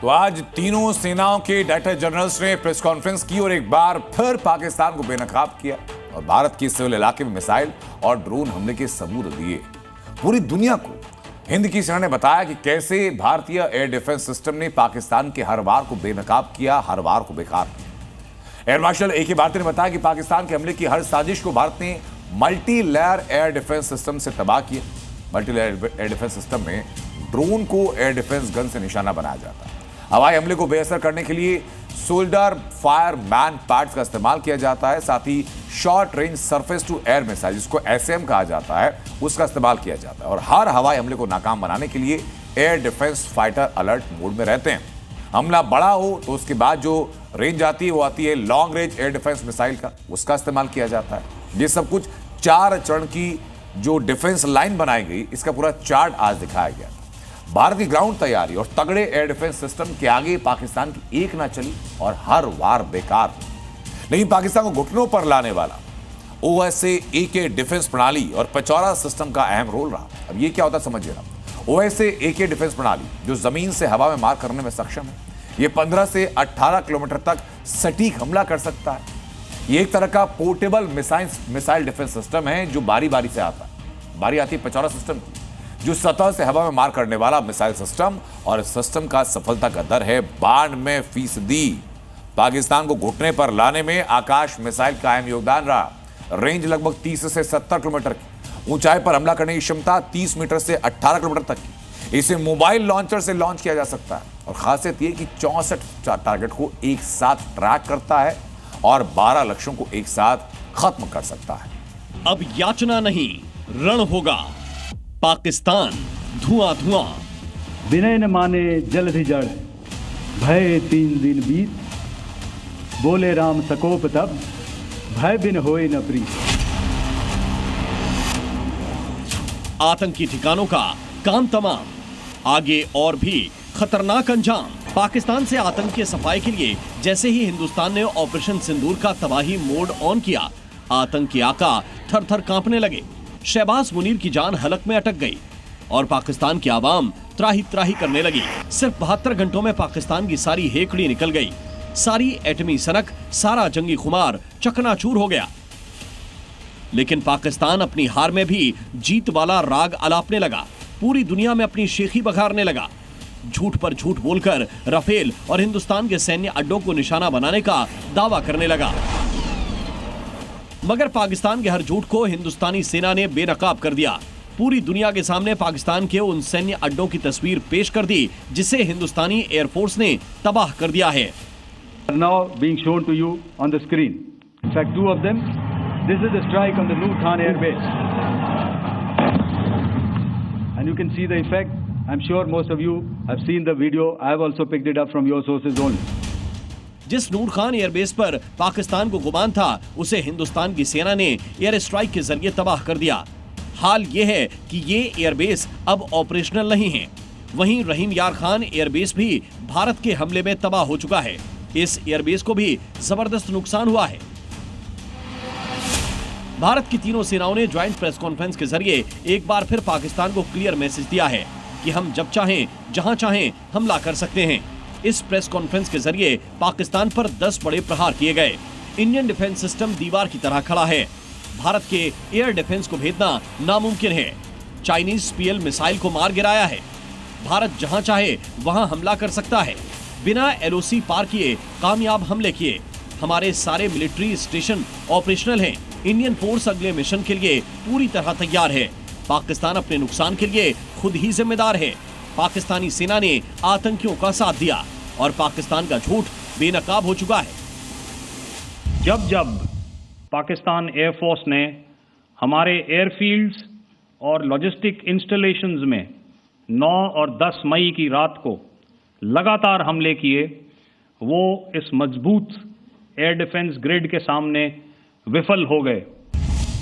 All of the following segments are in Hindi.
तो आज तीनों सेनाओं के डायरेक्टर जनरल्स ने प्रेस कॉन्फ्रेंस की और एक बार फिर पाकिस्तान को बेनकाब किया और भारत के सिविल इलाके में मिसाइल और ड्रोन हमले के सबूत दिए। पूरी दुनिया को हिंद की सेना ने बताया कि कैसे भारतीय एयर डिफेंस सिस्टम ने पाकिस्तान के हर वार को बेनकाब किया, हर वार को बेकार किया। एयर मार्शल ए के भारती ने बताया कि पाकिस्तान के हमले की हर साजिश को भारत ने multi layer air defence system से तबाह किया। Multi layer air defence system में ड्रोन को एयर डिफेंस गन से निशाना बनाया जाता है। हवाई हमले को बेअसर करने के लिए सोल्डर फायर मैन पैड्स का इस्तेमाल किया जाता है। साथ ही short range surface to air missile, जिसको एसएम कहा जाता है, उसका इस्तेमाल किया जाता है। और हर हवाई हमले को नाकाम बनाने के लिए air defence fighter alert mode में रहते हैं। हमला बड़ा हो तो उसके बाद जो रेंज आती है वो आती है long range air defence missile का, उसका इस्तेमाल किया जाता है। ये सब कुछ 4 चरण की जो डिफेंस लाइन बनाई गई, इसका पूरा चार्ट आज दिखाया गया। भारत की ग्राउंड तैयारी और तगड़े एयर डिफेंस सिस्टम के आगे पाकिस्तान की एक ना चली और हर वार बेकार। लेकिन पाकिस्तान को घुटनों पर लाने वाला OSA AK डिफेंस प्रणाली और पेचौरा सिस्टम का अहम रोल रहा। अब ये क्या होता है समझिए ना। OSA AK डिफेंस प्रणाली जो जमीन से हवा में मार करने में सक्षम है, ये 15 से 18 किलोमीटर तक सटीक हमला कर सकता है। ये एक तरह का पोर्टेबल मिसाइल डिफेंस सिस्टम है जो बारी बारी से आता है। बारी आती है पेचौरा सिस्टम की, जो सतह से हवा में मार करने वाला मिसाइल सिस्टम, और इस सिस्टम का सफलता का दर है 92%। पाकिस्तान को घुटने पर लाने में आकाश मिसाइल का अहम योगदान रहा। रेंज लगभग 30 से 70 किलोमीटर की, ऊंचाई पर हमला करने की क्षमता 30 मीटर से 18 किलोमीटर तक की। इसे मोबाइल लॉन्चर से लॉन्च किया जा सकता है और खासियत यह कि 64 टारगेट को एक साथ ट्रैक करता है और 12 लक्ष्यों को एक साथ खत्म कर सकता है। अब याचना नहीं, रण होगा। पाकिस्तान धुआं धुआं। विनय न माने जल जड़, भय 3 दिन बीत, बोले राम सकोप तब, भय बिन होए न प्रीत। आतंकी ठिकानों का काम तमाम, आगे और भी खतरनाक अंजाम। पाकिस्तान से आतंक की सफाई के लिए जैसे ही हिंदुस्तान ने ऑपरेशन सिंदूर का तबाही मोड ऑन किया, आतंकी आका थर थर कांपने लगे। शहबाज मुनीर की जान हलक में अटक गई और पाकिस्तान की आवाम त्राही त्राही करने लगी। सिर्फ 72 घंटों में पाकिस्तान की सारी हेकड़ी निकल गई, सारी एटमी सनक, सारा जंगी खुमार चकनाचूर हो गया। लेकिन पाकिस्तान अपनी हार में भी जीत वाला राग अलापने लगा, पूरी दुनिया में अपनी शेखी बघारने लगा। झूठ पर झूठ बोलकर राफेल और हिंदुस्तान के सैन्य अड्डों को निशाना बनाने का दावा करने लगा। मगर पाकिस्तान के हर झूठ को हिंदुस्तानी सेना ने बेनकाब कर दिया। पूरी दुनिया के सामने पाकिस्तान के उन सैन्य अड्डों की तस्वीर पेश कर दी जिसे हिंदुस्तानी एयरफोर्स ने तबाह कर दिया है। Now being shown to you on the screen. In fact, 2 of them. This is the strike on the Noor Khan Air Base, and you can see the effect. I'm sure most of you have seen the video. I have also picked it up from your sources only. जिस नूर खान एयरबेस पर पाकिस्तान को गुमान था, उसे हिंदुस्तान की सेना ने एयर स्ट्राइक के जरिए तबाह कर दिया। हाल ये है कि ये एयरबेस अब ऑपरेशनल नहीं है। वहीं रहीम यार खान एयरबेस भी भारत के हमले में तबाह हो चुका है। इस एयरबेस को भी जबरदस्त नुकसान हुआ है। भारत की तीनों सेनाओं ने ज्वाइंट प्रेस कॉन्फ्रेंस के जरिए एक बार फिर पाकिस्तान को क्लियर मैसेज दिया है कि हम जब चाहें, जहां चाहें हमला कर सकते हैं। इस प्रेस कॉन्फ्रेंस के जरिए पाकिस्तान पर 10 बड़े प्रहार किए गए। इंडियन डिफेंस सिस्टम दीवार की तरह खड़ा है। भारत के एयर डिफेंस को भेदना नामुमकिन है। चाइनीज PL मिसाइल को मार गिराया है। भारत जहां चाहे वहां हमला कर सकता है। बिना LOC पार किए कामयाब हमले किए। हमारे सारे मिलिट्री स्टेशन ऑपरेशनल हैं। इंडियन फोर्स अगले मिशन के लिए पूरी तरह तैयार है। पाकिस्तान अपने नुकसान के लिए खुद ही जिम्मेदार है। पाकिस्तानी सेना ने आतंकियों का साथ दिया और पाकिस्तान का झूठ बेनकाब हो चुका है। जब पाकिस्तान एयरफोर्स ने हमारे एयरफील्ड्स और लॉजिस्टिक इंस्टॉलेशंस में 9 और 10 मई की रात को लगातार हमले किए, वो इस मजबूत एयर डिफेंस ग्रिड के सामने विफल हो गए।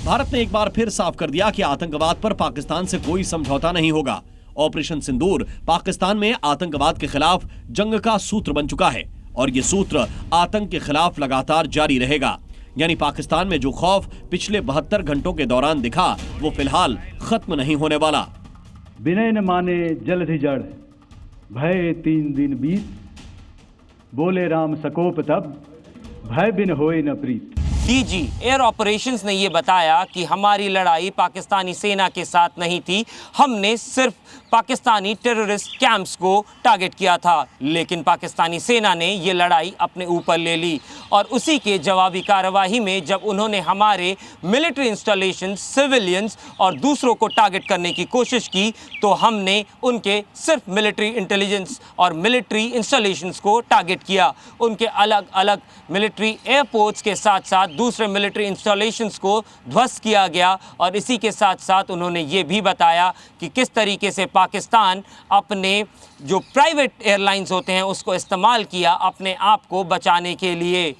भारत ने एक बार फिर साफ कर दिया कि आतंकवाद पर पाकिस्तान से कोई समझौता नहीं होगा। ऑपरेशन सिंदूर पाकिस्तान में आतंकवाद के खिलाफ जंग का सूत्र बन चुका है और ये सूत्र आतंक के खिलाफ लगातार जारी रहेगा। यानी पाकिस्तान में जो खौफ पिछले 72 घंटों के दौरान दिखा, वो फिलहाल खत्म नहीं होने वाला। विनय न माने जल जड़, भय 3 दिन बीत, बोले राम सकोप तब, भय बिन होए न प्रीत। डीजी एयर ऑपरेशंस ने यह बताया कि हमारी लड़ाई पाकिस्तानी सेना के साथ नहीं थी, हमने सिर्फ पाकिस्तानी टेररिस्ट कैंप्स को टारगेट किया था, लेकिन पाकिस्तानी सेना ने यह लड़ाई अपने ऊपर ले ली और उसी के जवाबी कार्रवाई में जब उन्होंने हमारे मिलिट्री इंस्टॉलेशन, सिविलियंस और दूसरों को टारगेट करने की कोशिश की तो हमने उनके सिर्फ मिलिट्री इंटेलिजेंस और मिलिट्री इंस्टॉलेशंस को टारगेट किया। उनके अलग अलग मिलिट्री एयरपोर्ट्स के साथ साथ दूसरे मिलिट्री इंस्टॉलेशंस को ध्वस्त किया गया और इसी के साथ साथ उन्होंने ये भी बताया कि किस तरीके से पाकिस्तान अपने जो प्राइवेट एयरलाइंस होते हैं उसको इस्तेमाल किया अपने आप को बचाने के लिए।